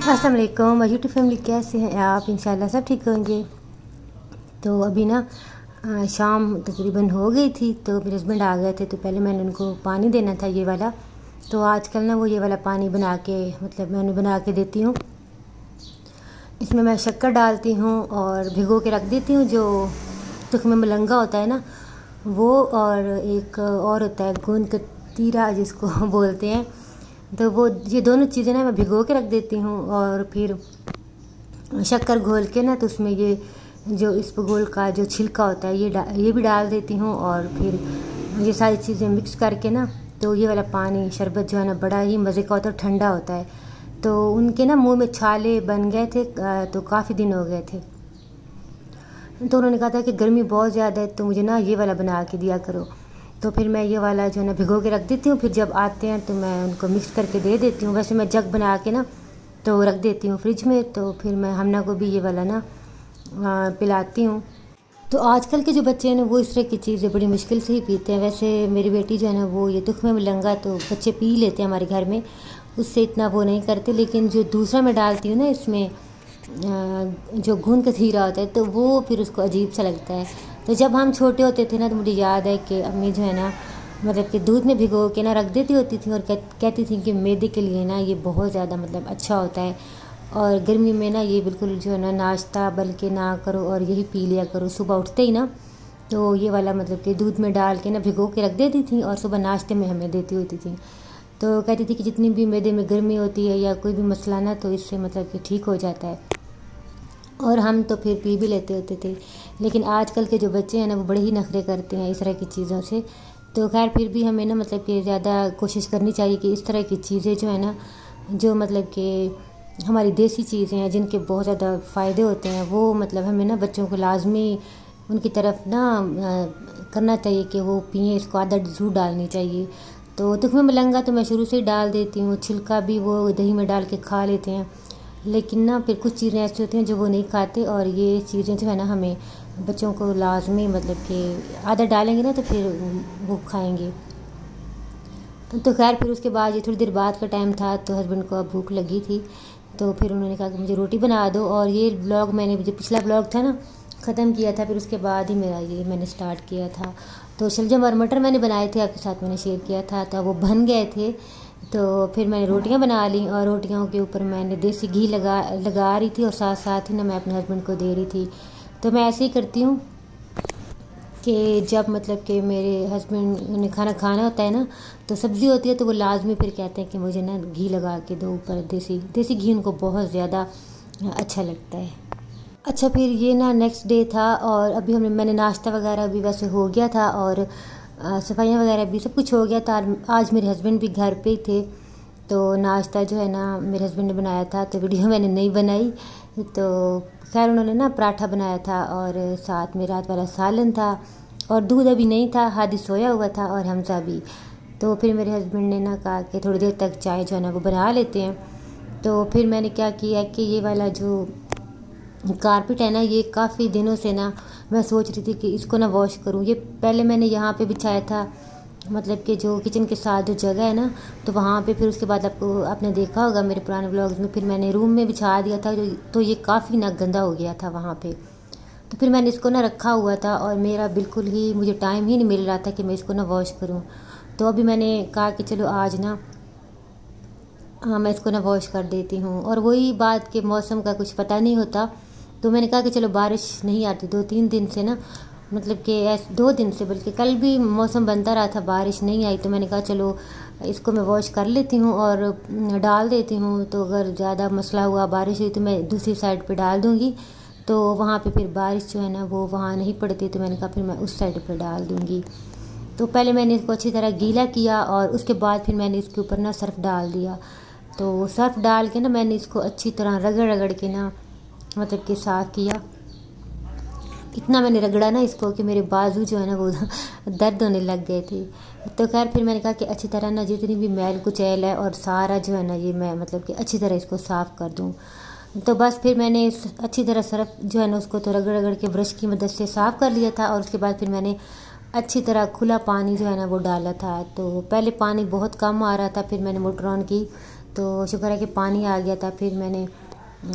अस्सलाम वालेकुम YouTube family, कैसे हैं आप? इंशाल्लाह सब ठीक होंगे। तो अभी ना शाम तकरीबन हो गई थी, तो मेरे हस्बैंड आ गए थे, तो पहले मैंने उनको पानी देना था ये वाला। तो आजकल ना वो ये वाला पानी बना के मैं उन्हें बना के देती हूँ। इसमें मैं शक्कर डालती हूँ और भिगो के रख देती हूँ। जो तुख्म मलंगा होता है ना वो, और एक और होता है गूंद कतीरा जिसको बोलते हैं, तो वो ये दोनों चीज़ें ना मैं भिगो के रख देती हूँ। और फिर शक्कर घोल के ना, तो उसमें ये जो इसबगोल का जो छिलका होता है ये भी डाल देती हूँ। और फिर ये सारी चीज़ें मिक्स करके ना, तो ये वाला पानी शरबत जो है ना बड़ा ही मज़े का होता है, ठंडा होता है। तो उनके ना मुंह में छाले बन गए थे, तो काफ़ी दिन हो गए थे। तो उन्होंने कहा था कि गर्मी बहुत ज़्यादा है, तो मुझे ना ये वाला बना के दिया करो। तो फिर मैं ये वाला जो है ना भिगो के रख देती हूँ, फिर जब आते हैं तो मैं उनको मिक्स करके दे देती हूँ। वैसे मैं जग बना के ना तो रख देती हूँ फ्रिज में, तो फिर मैं हमना को भी ये वाला ना पिलाती हूँ। तो आजकल के जो बच्चे हैं ना वो इस तरह की चीज़ें बड़ी मुश्किल से ही पीते हैं। वैसे मेरी बेटी जो है ना वो ये तुख्मे मलंगा तो बच्चे पी लेते हैं हमारे घर में, उससे इतना वो नहीं करते। लेकिन जो दूसरा मैं डालती हूँ ना इसमें जो गूंद कतीरा होता है, तो वो फिर उसको अजीब सा लगता है। तो जब हम छोटे होते थे ना, तो मुझे याद है कि अम्मी जो है ना कि दूध में भिगो के ना रख देती होती थी और कहती थी कि मैदे के लिए ना ये बहुत ज़्यादा अच्छा होता है, और गर्मी में ना ये बिल्कुल जो है ना नाश्ता बल्कि ना करो और यही पी लिया करो सुबह उठते ही ना। तो ये वाला कि दूध में डाल के ना भिगो के रख देती थी और सुबह नाश्ते में हमें देती होती थी। तो कहती थी कि जितनी भी मैदे में गर्मी होती है या कोई भी मसला ना, तो इससे कि ठीक हो जाता है, और हम तो फिर पी भी लेते होते थे। लेकिन आजकल के जो बच्चे हैं ना वो बड़े ही नखरे करते हैं इस तरह की चीज़ों से। तो खैर फिर भी हमें ना कि ज़्यादा कोशिश करनी चाहिए कि इस तरह की चीज़ें जो है ना, जो कि हमारी देसी चीज़ें हैं जिनके बहुत ज़्यादा फ़ायदे होते हैं, वो हमें ना बच्चों को लाजमी उनकी तरफ ना करना चाहिए कि वो पिएँ, इसको आदत ज़रूर डालनी चाहिए। तो तुख्मे मलंगा तो मैं शुरू से ही डाल देती हूँ, छिलका भी वो दही में डाल के खा लेते हैं। लेकिन ना फिर कुछ चीज़ें ऐसी होती हैं जो वो नहीं खाते, और ये चीज़ें जो है ना हमें बच्चों को लाजमी कि आदत डालेंगे ना तो फिर वो खाएंगे। तो खैर फिर उसके बाद ये थोड़ी देर बाद का टाइम था, तो हस्बैंड को भूख लगी थी, तो फिर उन्होंने कहा कि मुझे रोटी बना दो। और ये ब्लॉग मैंने जो पिछला ब्लॉग था ना ख़त्म किया था, फिर उसके बाद ही मेरा ये मैंने स्टार्ट किया था। तो शलजम और मटर मैंने बनाए थे, आपके साथ मैंने शेयर किया था, तो वो बन गए थे। तो फिर मैंने रोटियां बना ली, और रोटियों के ऊपर मैंने देसी घी लगा रही थी, और साथ साथ ही ना मैं अपने हस्बैंड को दे रही थी। तो मैं ऐसे ही करती हूँ कि जब कि मेरे हस्बैंड ने खाना होता है ना, तो सब्ज़ी होती है तो वो लाजमी फिर कहते हैं कि मुझे ना घी लगा के दो ऊपर, देसी घी उनको बहुत ज़्यादा अच्छा लगता है। अच्छा, फिर ये ना नेक्स्ट डे था, और अभी मैंने नाश्ता वगैरह भी वैसे हो गया था, और सफाइयाँ वगैरह भी सब कुछ हो गया था। आज मेरे हस्बैंड भी घर पे ही थे, तो नाश्ता जो है ना मेरे हस्बैंड ने बनाया था, तो वीडियो मैंने नहीं बनाई। तो खैर उन्होंने ना पराठा बनाया था, और साथ में रात वाला सालन था, और दूध अभी नहीं था, हादी सोया हुआ था और हमजा भी। तो फिर मेरे हस्बैंड ने ना कहा कि थोड़ी देर तक चाय जो है ना वो बना लेते हैं। तो फिर मैंने क्या किया कि ये वाला जो कारपेट है ना, ये काफ़ी दिनों से ना मैं सोच रही थी कि इसको ना वॉश करूँ। ये पहले मैंने यहाँ पे बिछाया था, कि जो किचन के साथ जो जगह है ना, तो वहाँ पे फिर उसके बाद आपने देखा होगा मेरे पुराने ब्लॉग्स में, फिर मैंने रूम में बिछा दिया था, तो ये काफ़ी ना गंदा हो गया था वहाँ पे। तो फिर मैंने इसको ना रखा हुआ था, और मेरा बिल्कुल ही मुझे टाइम ही नहीं मिल रहा था कि मैं इसको ना वॉश करूँ। तो अभी मैंने कहा कि चलो आज ना मैं इसको ना वॉश कर देती हूँ। और वही बात कि मौसम का कुछ पता नहीं होता, तो मैंने कहा कि चलो बारिश नहीं आती 2-3 दिन से ना, कि 2 दिन से, बल्कि कल भी मौसम बनता रहा था, बारिश नहीं आई। तो मैंने कहा चलो इसको मैं वॉश कर लेती हूँ और डाल देती हूँ। तो अगर ज़्यादा मसला हुआ, बारिश हुई, तो मैं दूसरी साइड पे डाल दूँगी, तो वहाँ पे फिर बारिश जो है ना वो वहाँ नहीं पड़ती। तो मैंने कहा फिर मैं उस साइड पे डाल दूँगी। तो पहले मैंने इसको अच्छी तरह गीला किया, और उसके बाद फिर मैंने इसके ऊपर ना सर्फ़ डाल दिया। तो सर्फ़ डाल के ना मैंने इसको अच्छी तरह रगड़ के ना कि साफ़ किया। इतना मैंने रगड़ा ना इसको कि मेरे बाजू जो है ना वो दर्द होने लग गए थे। तो खैर फिर मैंने कहा कि अच्छी तरह ना जितनी भी मैल कुचैल है और सारा जो है ना ये मैं कि अच्छी तरह इसको साफ़ कर दूँ। तो बस फिर मैंने अच्छी तरह सर्फ जो है ना उसको तो रगड़ के ब्रश की मदद से साफ़ कर लिया था, और उसके बाद फिर मैंने अच्छी तरह खुला पानी जो है ना वो डाला था। तो पहले पानी बहुत कम आ रहा था, फिर मैंने मोटर ऑन की, तो शुक्र है कि पानी आ गया था। फिर मैंने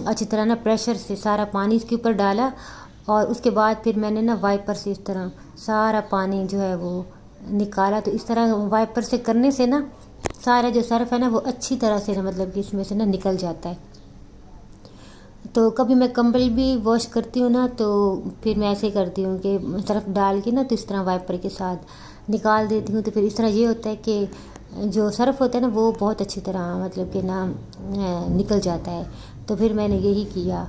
अच्छी तरह ना प्रेशर से सारा पानी इसके ऊपर डाला और उसके बाद फिर मैंने ना वाइपर से इस तरह सारा पानी जो है वो निकाला। तो इस तरह वाइपर से करने से ना सारा जो सर्फ है ना वो अच्छी तरह से ना मतलब कि इसमें से ना निकल जाता है। तो कभी मैं कंबल भी वॉश करती हूँ ना तो फिर मैं ऐसे ही करती हूँ कि सर्फ डाल के ना तो इस तरह वाइपर के साथ निकाल देती हूँ। तो फिर इस तरह ये होता है कि जो सर्फ होता है ना वो बहुत अच्छी तरह मतलब कि ना निकल जाता है। तो फिर मैंने यही किया।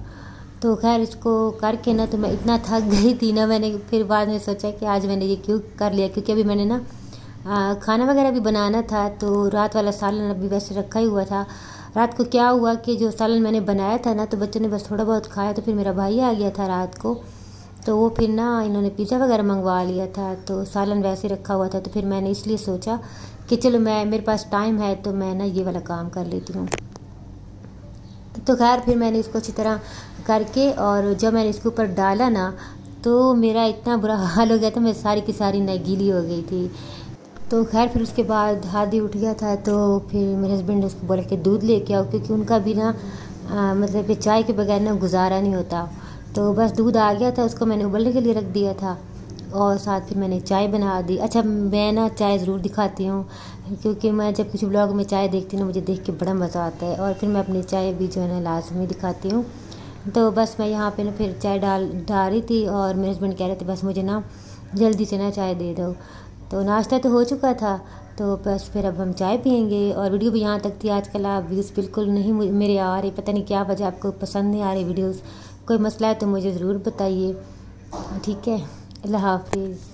तो खैर इसको करके ना तो मैं इतना थक गई थी ना, मैंने फिर बाद में सोचा कि आज मैंने ये क्यों कर लिया, क्योंकि अभी मैंने ना खाना वगैरह भी बनाना था। तो रात वाला सालन अभी वैसे रखा ही हुआ था। रात को क्या हुआ कि जो सालन मैंने बनाया था ना तो बच्चों ने बस थोड़ा बहुत खाया। तो फिर मेरा भाई आ गया था रात को, तो वो फिर ना इन्होंने पिज़्ज़ा वगैरह मंगवा लिया था। तो सालन वैसे रखा हुआ था। तो फिर मैंने इसलिए सोचा कि चलो मेरे पास टाइम है तो मैं ना ये वाला काम कर लेती हूँ। तो खैर फिर मैंने इसको अच्छी तरह करके और जब मैंने इसके ऊपर डाला ना तो मेरा इतना बुरा हाल हो गया था, मैं सारी की सारी ना गीली हो गई थी। तो खैर फिर उसके बाद हादी उठ गया था। तो फिर मेरे हस्बैंड ने उसको बोला कि दूध लेके आओ, क्योंकि उनका भी ना मतलब कि चाय के बगैर ना गुजारा नहीं होता। तो बस दूध आ गया था, उसको मैंने उबलने के लिए रख दिया था और साथ फिर मैंने चाय बना दी। अच्छा मैं ना चाय ज़रूर दिखाती हूँ, क्योंकि मैं जब किसी ब्लॉग में चाय देखती हूँ ना मुझे देख के बड़ा मज़ा आता है, और फिर मैं अपनी चाय भी जो है ना लाजमी दिखाती हूँ। तो बस मैं यहाँ पे ना फिर चाय डाल रही थी और मेरे हस्बैंड कह रहे थे बस मुझे ना जल्दी से ना चाय दे दो। तो नाश्ता तो हो चुका था, तो बस फिर अब हम चाय पियेंगे। और वीडियो भी यहाँ तक थी। आजकल आप व्यूज़ बिल्कुल नहीं मेरे आ रहे, पता नहीं क्या वजह, आपको पसंद नहीं आ रही वीडियोज़, कोई मसला है तो मुझे ज़रूर बताइए। ठीक है, अल्लाह हाफिज़।